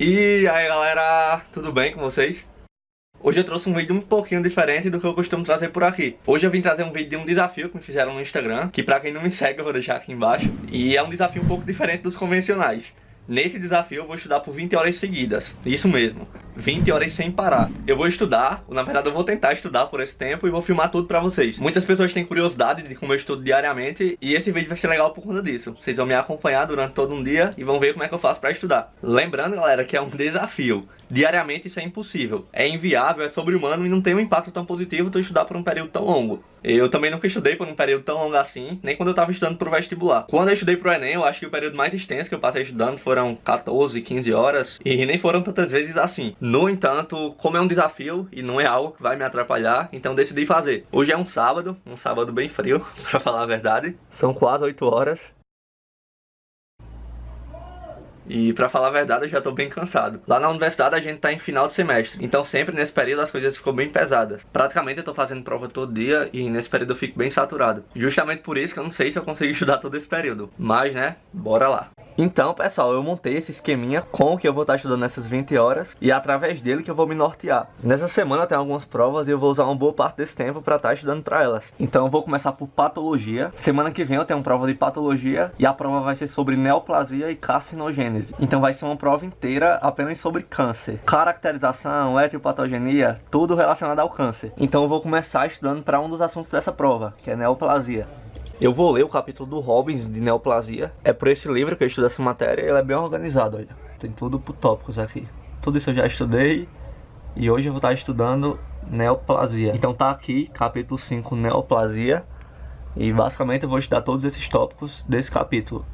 E aí galera, tudo bem com vocês? Hoje eu trouxe um vídeo um pouquinho diferente do que eu costumo trazer por aqui. Hoje eu vim trazer um vídeo de um desafio que me fizeram no Instagram, que pra quem não me segue eu vou deixar aqui embaixo. E é um desafio um pouco diferente dos convencionais. Nesse desafio eu vou estudar por 20 horas seguidas, isso mesmo, 20 horas sem parar. Eu vou estudar, na verdade eu vou tentar estudar por esse tempo e vou filmar tudo pra vocês. Muitas pessoas têm curiosidade de como eu estudo diariamente e esse vídeo vai ser legal por conta disso. Vocês vão me acompanhar durante todo um dia e vão ver como é que eu faço pra estudar. Lembrando, galera, que é um desafio. Diariamente isso é impossível, é inviável, é sobre-humano e não tem um impacto tão positivo tu estudar por um período tão longo. Eu também nunca estudei por um período tão longo assim, nem quando eu tava estudando pro vestibular. Quando eu estudei pro Enem, eu acho que o período mais extenso que eu passei estudando foram 14, 15 horas e nem foram tantas vezes assim. No entanto, como é um desafio e não é algo que vai me atrapalhar, então decidi fazer. Hoje é um sábado bem frio, pra falar a verdade. São quase 8 horas. E pra falar a verdade eu já tô bem cansado. Lá na universidade a gente tá em final de semestre, então sempre nesse período as coisas ficam bem pesadas. Praticamente eu tô fazendo prova todo dia e nesse período eu fico bem saturado. Justamente por isso que eu não sei se eu consigo estudar todo esse período. Mas né, bora lá. Então pessoal, eu montei esse esqueminha com o que eu vou estar estudando nessas 20 horas e é através dele que eu vou me nortear. Nessa semana tem algumas provas e eu vou usar uma boa parte desse tempo pra estar estudando pra elas. Então eu vou começar por patologia. Semana que vem eu tenho uma prova de patologia e a prova vai ser sobre neoplasia e carcinogênese. Então vai ser uma prova inteira apenas sobre câncer. Caracterização, etiopatogenia, tudo relacionado ao câncer. Então eu vou começar estudando para um dos assuntos dessa prova, que é neoplasia. Eu vou ler o capítulo do Robbins de neoplasia. É por esse livro que eu estudo essa matéria e ele é bem organizado, olha. Tem tudo por tópicos aqui. Tudo isso eu já estudei e hoje eu vou estar estudando neoplasia. Então tá aqui, capítulo 5, neoplasia. E basicamente eu vou estudar todos esses tópicos desse capítulo.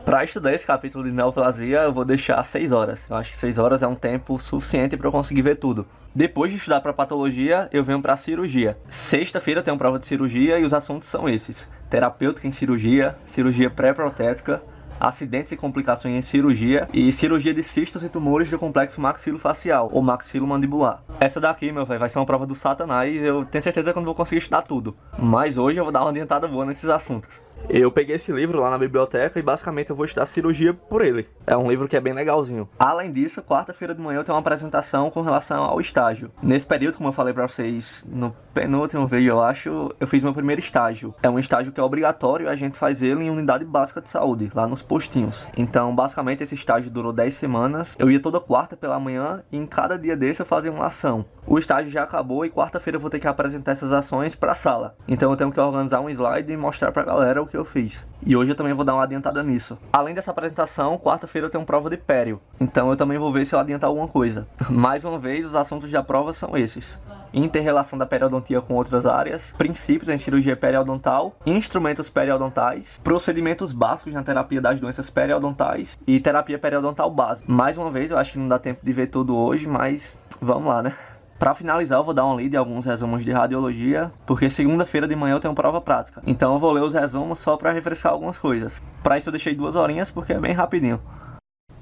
Para estudar esse capítulo de neoplasia, eu vou deixar 6 horas. Eu acho que 6 horas é um tempo suficiente para eu conseguir ver tudo. Depois de estudar para patologia, eu venho para cirurgia. Sexta-feira eu tenho prova de cirurgia e os assuntos são esses: terapêutica em cirurgia, cirurgia pré-protética, acidentes e complicações em cirurgia e cirurgia de cistos e tumores do complexo maxilofacial ou maxilomandibular. Essa daqui, meu velho, vai ser uma prova do satanás e eu tenho certeza que eu não vou conseguir estudar tudo. Mas hoje eu vou dar uma adiantada boa nesses assuntos. Eu peguei esse livro lá na biblioteca e basicamente eu vou estudar cirurgia por ele. É um livro que é bem legalzinho. Além disso, quarta-feira de manhã eu tenho uma apresentação com relação ao estágio. Nesse período, como eu falei pra vocês no penúltimo vídeo, eu acho, eu fiz meu primeiro estágio. É um estágio que é obrigatório e a gente faz ele em unidade básica de saúde, lá nos postinhos. Então, basicamente, esse estágio durou 10 semanas. Eu ia toda quarta pela manhã e em cada dia desse eu fazia uma ação. O estágio já acabou e quarta-feira eu vou ter que apresentar essas ações pra sala. Então eu tenho que organizar um slide e mostrar pra galera o que eu fiz. E hoje eu também vou dar uma adiantada nisso. Além dessa apresentação, quarta-feira eu tenho prova de pério. Então eu também vou ver se eu adiantar alguma coisa. Mais uma vez, os assuntos da prova são esses: interrelação da periodontia com outras áreas, princípios em cirurgia periodontal, instrumentos periodontais, procedimentos básicos na terapia das doenças periodontais e terapia periodontal básica. Mais uma vez, eu acho que não dá tempo de ver tudo hoje, mas vamos lá, né? Para finalizar, eu vou dar uma lida em alguns resumos de radiologia, porque segunda-feira de manhã eu tenho prova prática. Então eu vou ler os resumos só para refrescar algumas coisas. Para isso eu deixei 2 horinhas porque é bem rapidinho.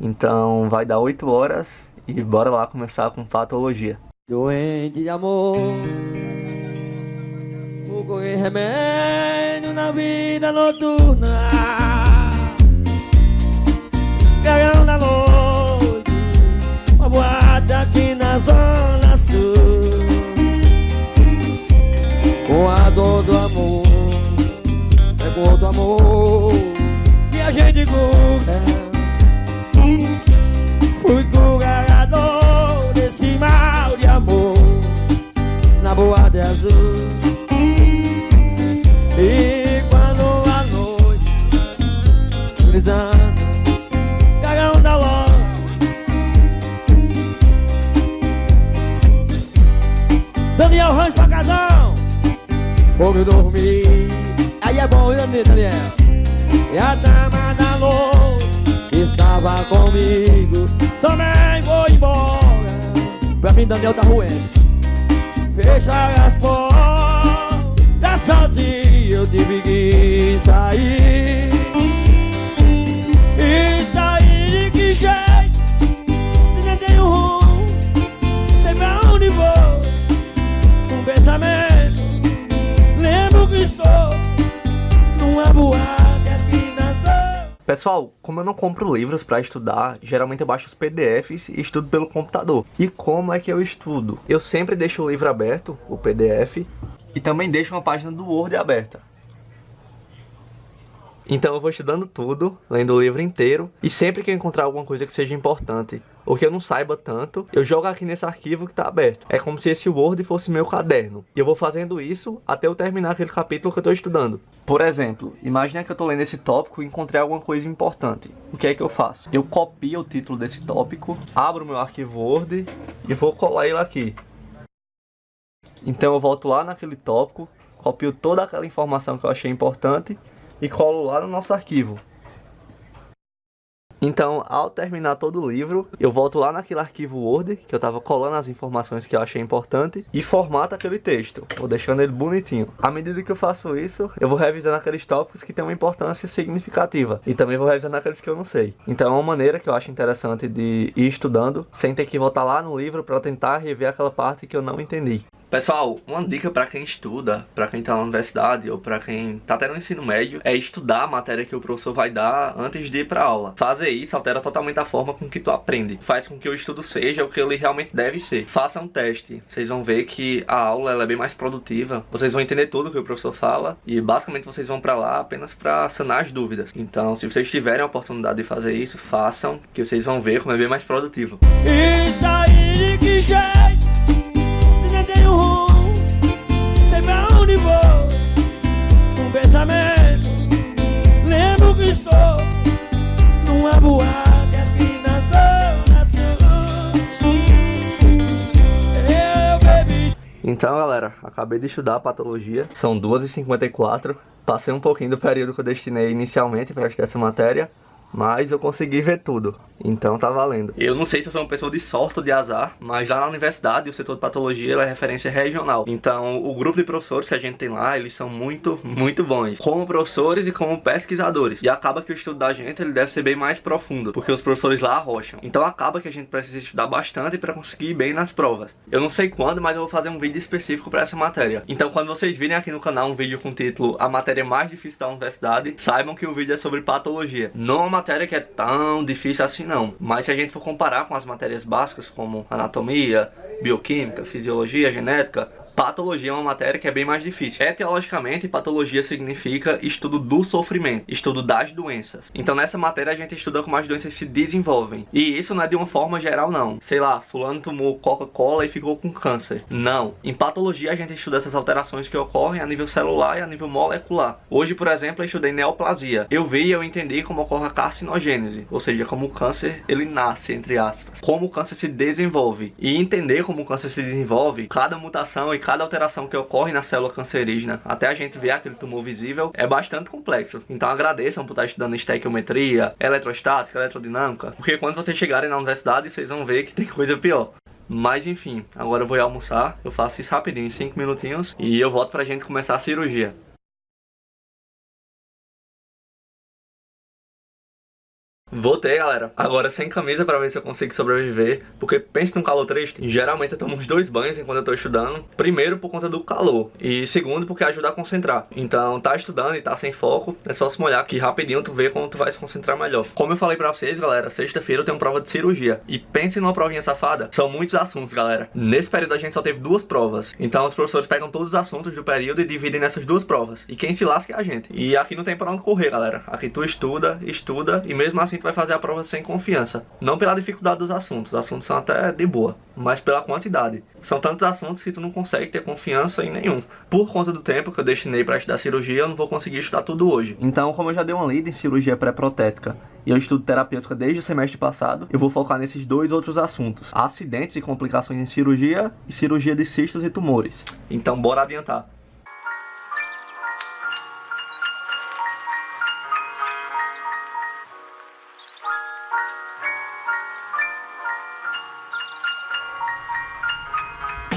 Então vai dar 8 horas e bora lá começar com patologia. Doente de amor, fogo e remédio na vida noturna, caião da noite, uma boate aqui na zona sul. Com a dor do amor, é com outro amor que a gente cura. Fui curador desse mal de amor na boate azul. E quando a noite brisando, cagão da loja, Daniel Rancho pra casão, fogo dormir. Aí é bom, viu, Daniel? E a dama da noite estava comigo, também vou embora. Pra mim, Daniel tá ruendo. Fechar as portas sozinho, eu tive que sair. E sair de que jeito? Se nem tenho rumo, sei pra onde vou. Um pensamento, lembro que estou numa boate aqui na zona. Pessoal, como eu não compro livros para estudar, geralmente eu baixo os PDFs e estudo pelo computador. E como é que eu estudo? Eu sempre deixo o livro aberto, o PDF, e também deixo uma página do Word aberta. Então eu vou estudando tudo, lendo o livro inteiro, e sempre que eu encontrar alguma coisa que seja importante, ou que eu não saiba tanto, eu jogo aqui nesse arquivo que está aberto. É como se esse Word fosse meu caderno. E eu vou fazendo isso até eu terminar aquele capítulo que eu estou estudando. Por exemplo, imagine que eu estou lendo esse tópico e encontrei alguma coisa importante. O que é que eu faço? Eu copio o título desse tópico, abro meu arquivo Word e vou colar ele aqui. Então eu volto lá naquele tópico, copio toda aquela informação que eu achei importante e colo lá no nosso arquivo. Então, ao terminar todo o livro, eu volto lá naquele arquivo Word, que eu estava colando as informações que eu achei importante, e formato aquele texto, vou deixando ele bonitinho. À medida que eu faço isso, eu vou revisando aqueles tópicos que têm uma importância significativa, e também vou revisando aqueles que eu não sei. Então é uma maneira que eu acho interessante de ir estudando, sem ter que voltar lá no livro para tentar rever aquela parte que eu não entendi. Pessoal, uma dica para quem estuda, para quem está na universidade ou para quem está até no ensino médio, é estudar a matéria que o professor vai dar antes de ir para aula. Fazer isso altera totalmente a forma com que tu aprende. Faz com que o estudo seja o que ele realmente deve ser. Faça um teste. Vocês vão ver que a aula ela é bem mais produtiva. Vocês vão entender tudo que o professor fala e basicamente vocês vão para lá apenas para sanar as dúvidas. Então, se vocês tiverem a oportunidade de fazer isso, façam, que vocês vão ver como é bem mais produtivo. Isso aí, que jeito! Tenho rumo, sei pra onde vou. Um pensamento, lembro que estou numa boate aqui na Zona Sul. Eu bebi. Então, galera, acabei de estudar patologia, são 2h54. Passei um pouquinho do período que eu destinei inicialmente para estudar essa matéria, mas eu consegui ver tudo, então tá valendo. Eu não sei se eu sou uma pessoa de sorte ou de azar, mas lá na universidade o setor de patologia é referência regional. Então o grupo de professores que a gente tem lá, eles são muito bons, como professores e como pesquisadores. E acaba que o estudo da gente ele deve ser bem mais profundo, porque os professores lá arrocham. Então acaba que a gente precisa estudar bastante para conseguir ir bem nas provas. Eu não sei quando, mas eu vou fazer um vídeo específico para essa matéria. Então quando vocês virem aqui no canal um vídeo com o título A Matéria Mais Difícil da Universidade, saibam que o vídeo é sobre patologia. Não é uma matéria que é tão difícil assim não, mas se a gente for comparar com as matérias básicas como anatomia, bioquímica, fisiologia, genética, patologia é uma matéria que é bem mais difícil. Etiologicamente, patologia significa estudo do sofrimento, estudo das doenças. Então nessa matéria a gente estuda como as doenças se desenvolvem. E isso não é de uma forma geral não. Sei lá, fulano tomou Coca-Cola e ficou com câncer. Não. Em patologia a gente estuda essas alterações que ocorrem a nível celular e a nível molecular. Hoje, por exemplo, eu estudei neoplasia. Eu vi e eu entendi como ocorre a carcinogênese, ou seja, como o câncer ele nasce, entre aspas. Como o câncer se desenvolve. E entender como o câncer se desenvolve, cada mutação e cada alteração que ocorre na célula cancerígena, até a gente ver aquele tumor visível, é bastante complexo. Então agradeçam por estar estudando estequiometria, eletrostática, eletrodinâmica, porque quando vocês chegarem na universidade, vocês vão ver que tem coisa pior. Mas enfim, agora eu vou ir almoçar, eu faço isso rapidinho, 5 minutinhos, e eu volto pra gente começar a cirurgia. Voltei, galera. Agora sem camisa pra ver se eu consigo sobreviver, porque pense num calor triste. Geralmente eu tomo uns 2 banhos enquanto eu tô estudando. Primeiro por conta do calor e segundo porque ajuda a concentrar. Então tá estudando e tá sem foco, é só se molhar aqui rapidinho, tu vê como tu vai se concentrar melhor. Como eu falei pra vocês, galera, sexta-feira eu tenho prova de cirurgia. E pense numa provinha safada, são muitos assuntos, galera. Nesse período a gente só teve 2 provas. Então os professores pegam todos os assuntos do período e dividem nessas 2 provas. E quem se lasca é a gente. E aqui não tem pra onde correr, galera. Aqui tu estuda e mesmo assim vai fazer a prova sem confiança. Não pela dificuldade dos assuntos, os assuntos são até de boa, mas pela quantidade. São tantos assuntos que tu não consegue ter confiança em nenhum. Por conta do tempo que eu destinei para estudar cirurgia, eu não vou conseguir estudar tudo hoje. Então, como eu já dei uma lida em cirurgia pré-protética e eu estudo terapêutica desde o semestre passado, eu vou focar nesses 2 outros assuntos: acidentes e complicações em cirurgia e cirurgia de cistos e tumores. Então, bora adiantar.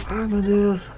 Ai, meu Deus.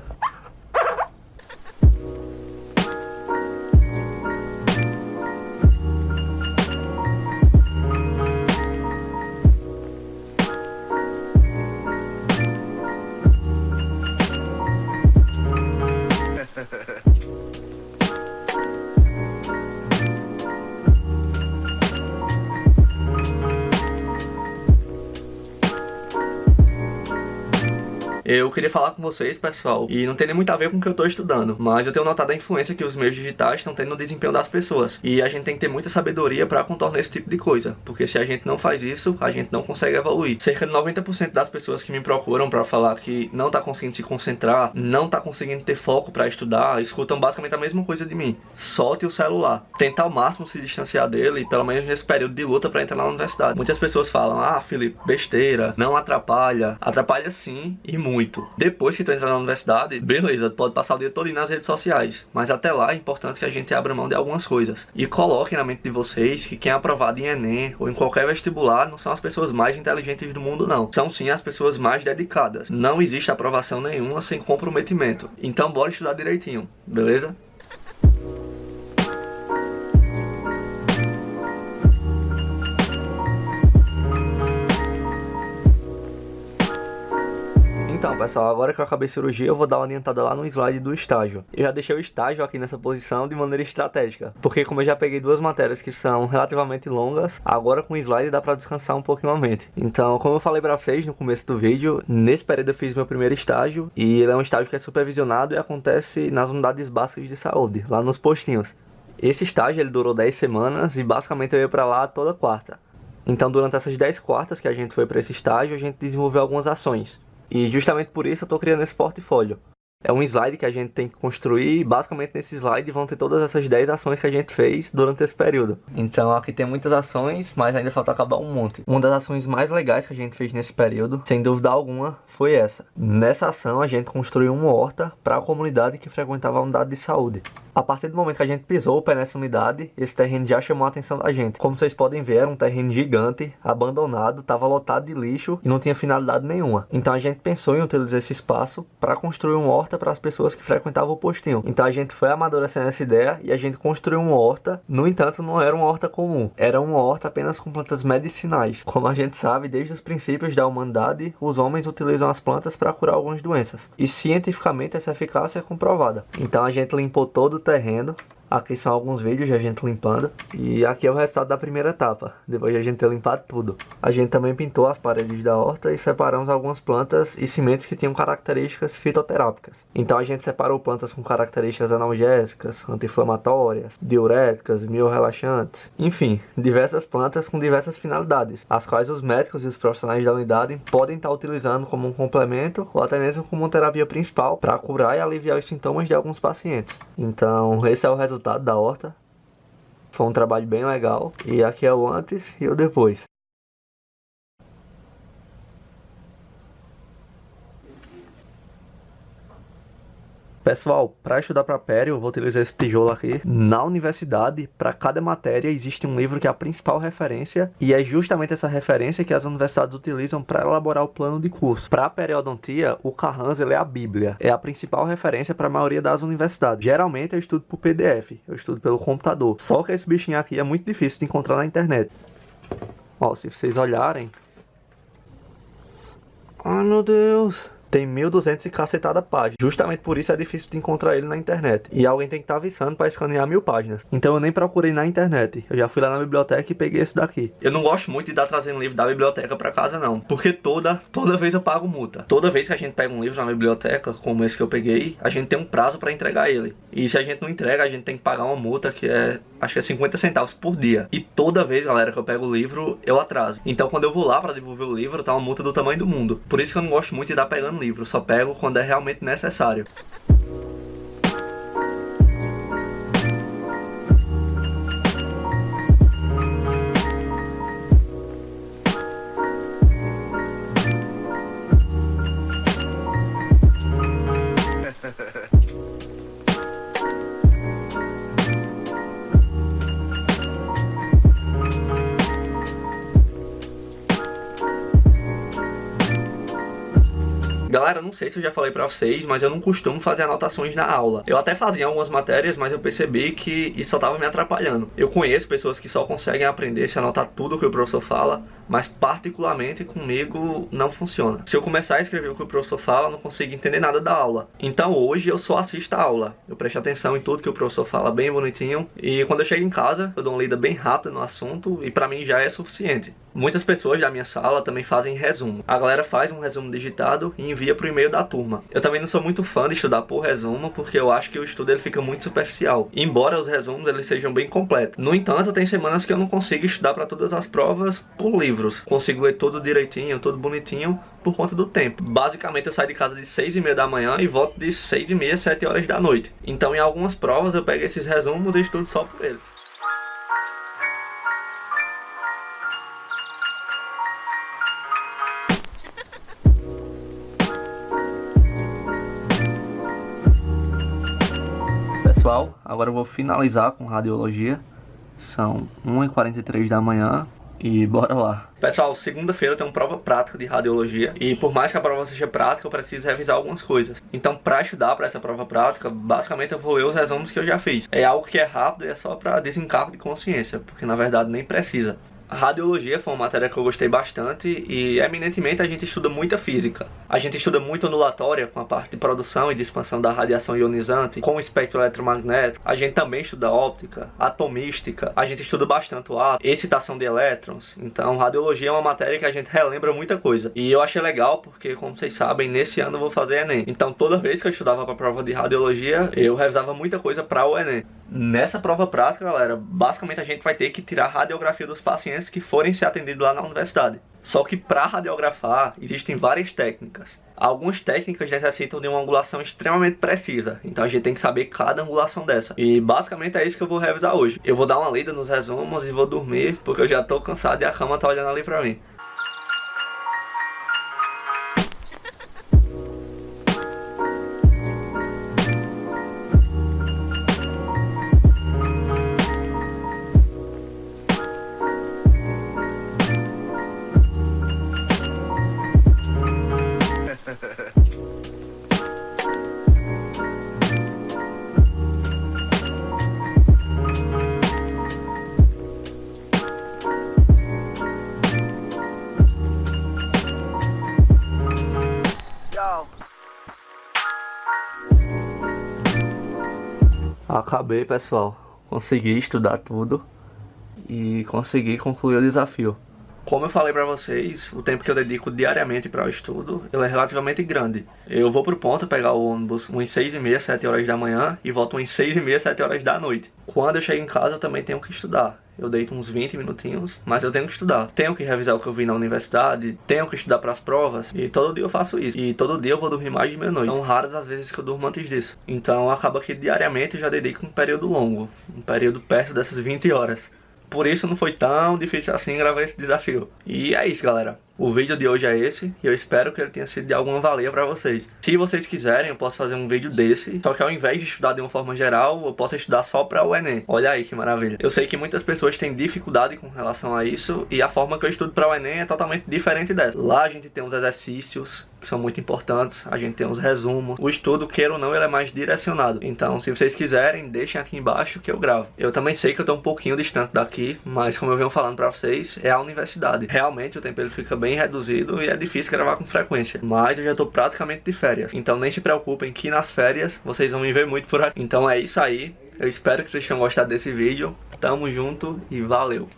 Eu queria falar com vocês, pessoal, e não tem nem muito a ver com o que eu tô estudando, mas eu tenho notado a influência que os meios digitais estão tendo no desempenho das pessoas. E a gente tem que ter muita sabedoria para contornar esse tipo de coisa, porque se a gente não faz isso, a gente não consegue evoluir. Cerca de 90% das pessoas que me procuram para falar que não tá conseguindo se concentrar, não tá conseguindo ter foco para estudar, escutam basicamente a mesma coisa de mim: solte o celular. Tenta ao máximo se distanciar dele, pelo menos nesse período de luta para entrar na universidade. Muitas pessoas falam: ah, Felipe, besteira, não atrapalha. Atrapalha sim, e muito. Depois que tu entrar na universidade, beleza, tu pode passar o dia todo nas redes sociais, mas até lá é importante que a gente abra mão de algumas coisas. E coloque na mente de vocês que quem é aprovado em Enem ou em qualquer vestibular não são as pessoas mais inteligentes do mundo, não. São sim as pessoas mais dedicadas. Não existe aprovação nenhuma sem comprometimento. Então bora estudar direitinho, beleza? Então, pessoal, agora que eu acabei a cirurgia, eu vou dar uma orientada lá no slide do estágio. Eu já deixei o estágio aqui nessa posição de maneira estratégica, porque como eu já peguei duas matérias que são relativamente longas, agora com o slide dá pra descansar um pouquinho a mente. Então, como eu falei pra vocês no começo do vídeo, nesse período eu fiz meu primeiro estágio, e ele é um estágio que é supervisionado e acontece nas unidades básicas de saúde, lá nos postinhos. Esse estágio ele durou 10 semanas e basicamente eu ia pra lá toda quarta. Então, durante essas 10 quartas que a gente foi pra esse estágio, a gente desenvolveu algumas ações. E justamente por isso eu tô criando esse portfólio. É um slide que a gente tem que construir e basicamente nesse slide vão ter todas essas 10 ações que a gente fez durante esse período. Então aqui tem muitas ações, mas ainda falta acabar um monte. Uma das ações mais legais que a gente fez nesse período, sem dúvida alguma, foi essa. Nessa ação a gente construiu uma horta para a comunidade que frequentava a unidade de saúde. A partir do momento que a gente pisou o pé nessa unidade, esse terreno já chamou a atenção da gente. Como vocês podem ver, era um terreno gigante, abandonado, estava lotado de lixo e não tinha finalidade nenhuma. Então a gente pensou em utilizar esse espaço para construir uma horta para as pessoas que frequentavam o postinho. Então a gente foi amadurecendo essa ideia e a gente construiu uma horta. No entanto, não era uma horta comum, era uma horta apenas com plantas medicinais. Como a gente sabe, desde os princípios da humanidade, os homens utilizam as plantas para curar algumas doenças. E cientificamente essa eficácia é comprovada. Então a gente limpou todo o terreno. Aqui são alguns vídeos de a gente limpando. E aqui é o resultado da primeira etapa, depois de a gente ter limpado tudo. A gente também pintou as paredes da horta e separamos algumas plantas e sementes que tinham características fitoterápicas. Então a gente separou plantas com características analgésicas, anti-inflamatórias, diuréticas, miorrelaxantes. Enfim, diversas plantas com diversas finalidades, as quais os médicos e os profissionais da unidade podem estar utilizando como um complemento ou até mesmo como uma terapia principal para curar e aliviar os sintomas de alguns pacientes. Então esse é o resultado da horta. Foi um trabalho bem legal. E aqui é o antes e o depois. Pessoal, para estudar para pério, eu vou utilizar esse tijolo aqui. Na universidade, para cada matéria, existe um livro que é a principal referência, e é justamente essa referência que as universidades utilizam para elaborar o plano de curso. Para a periodontia, o Carranza ele é a bíblia, é a principal referência para a maioria das universidades. Geralmente eu estudo por PDF, eu estudo pelo computador, só que esse bichinho aqui é muito difícil de encontrar na internet. Ó, se vocês olharem... Ai, meu Deus... Tem 1.200 e cacetada páginas. Justamente por isso é difícil de encontrar ele na internet. E alguém tem que estar avisando para escanear 1000 páginas. Então eu nem procurei na internet. Eu já fui lá na biblioteca e peguei esse daqui. Eu não gosto muito de estar trazendo livro da biblioteca para casa, não. Porque toda vez eu pago multa. Toda vez que a gente pega um livro na biblioteca, como esse que eu peguei, a gente tem um prazo para entregar ele. E se a gente não entrega, a gente tem que pagar uma multa que é... acho que é 50 centavos por dia. E toda vez, galera, que eu pego o livro, eu atraso. Então quando eu vou lá para devolver o livro, tá uma multa do tamanho do mundo. Por isso que eu não gosto muito de estar pegando livro, só pego quando é realmente necessário. Galera, não sei se eu já falei pra vocês, mas eu não costumo fazer anotações na aula. Eu até fazia algumas matérias, mas eu percebi que isso só tava me atrapalhando. Eu conheço pessoas que só conseguem aprender se anotar tudo que o professor fala, mas particularmente comigo não funciona. Se eu começar a escrever o que o professor fala, eu não consigo entender nada da aula. Então hoje eu só assisto a aula. Eu presto atenção em tudo que o professor fala bem bonitinho. E quando eu chego em casa, eu dou uma lida bem rápida no assunto e pra mim já é suficiente. Muitas pessoas da minha sala também fazem resumo. A galera faz um resumo digitado e envia pro e-mail da turma. Eu também não sou muito fã de estudar por resumo, porque eu acho que o estudo ele fica muito superficial, embora os resumos eles sejam bem completos. No entanto, tem semanas que eu não consigo estudar para todas as provas por livros. Consigo ler tudo direitinho, tudo bonitinho, por conta do tempo. Basicamente eu saio de casa de 6h30 da manhã e volto de 6h30, 7 horas da noite. Então em algumas provas eu pego esses resumos e estudo só por eles. Pessoal, agora eu vou finalizar com radiologia. São 1h43 da manhã e bora lá. Pessoal, segunda-feira eu tenho prova prática de radiologia e por mais que a prova seja prática, eu preciso revisar algumas coisas. Então, para estudar para essa prova prática, basicamente eu vou ler os resumos que eu já fiz. É algo que é rápido e é só para desencargo de consciência, porque na verdade nem precisa. A radiologia foi uma matéria que eu gostei bastante e, eminentemente, a gente estuda muita física. A gente estuda muito ondulatória, com a parte de produção e de expansão da radiação ionizante, com o espectro eletromagnético. A gente também estuda óptica, atomística, a gente estuda bastante o átomo, excitação de elétrons. Então, radiologia é uma matéria que a gente relembra muita coisa. E eu achei legal porque, como vocês sabem, nesse ano eu vou fazer Enem. Então, toda vez que eu estudava para a prova de radiologia, eu revisava muita coisa para o Enem. Nessa prova prática, galera, basicamente a gente vai ter que tirar a radiografia dos pacientes que forem ser atendidos lá na universidade. Só que para radiografar existem várias técnicas. Algumas técnicas necessitam de uma angulação extremamente precisa, então a gente tem que saber cada angulação dessa. E basicamente é isso que eu vou revisar hoje. Eu vou dar uma lida nos resumos e vou dormir, porque eu já tô cansado e a cama tá olhando ali pra mim. Acabei, pessoal. Consegui estudar tudo e consegui concluir o desafio. Como eu falei pra vocês, o tempo que eu dedico diariamente para o estudo, ele é relativamente grande. Eu vou pro ponto pegar o ônibus umas 6h30, 7 horas da manhã e volto umas 6h30, 7 horas da noite. Quando eu chego em casa eu também tenho que estudar. Eu deito uns 20 minutinhos, mas eu tenho que estudar. Tenho que revisar o que eu vi na universidade, tenho que estudar para as provas, e todo dia eu faço isso. E todo dia eu vou dormir mais de meia-noite. São raras as vezes que eu durmo antes disso. Então acaba que diariamente eu já dedico um período longo, um período perto dessas 20 horas. Por isso não foi tão difícil assim gravar esse desafio. E é isso, galera. O vídeo de hoje é esse e eu espero que ele tenha sido de alguma valia pra vocês. Se vocês quiserem, eu posso fazer um vídeo desse, só que ao invés de estudar de uma forma geral, eu posso estudar só pra o Enem. Olha aí que maravilha. Eu sei que muitas pessoas têm dificuldade com relação a isso e a forma que eu estudo pra o Enem é totalmente diferente dessa. Lá a gente tem os exercícios, que são muito importantes, a gente tem os resumos. O estudo, queira ou não, ele é mais direcionado. Então, se vocês quiserem, deixem aqui embaixo que eu gravo. Eu também sei que eu tô um pouquinho distante daqui, mas como eu venho falando pra vocês, é a universidade. Realmente o tempo ele fica bem reduzido e é difícil gravar com frequência. Mas eu já tô praticamente de férias. Então nem se preocupem que nas férias vocês vão me ver muito por aqui. Então é isso aí. Eu espero que vocês tenham gostado desse vídeo. Tamo junto e valeu!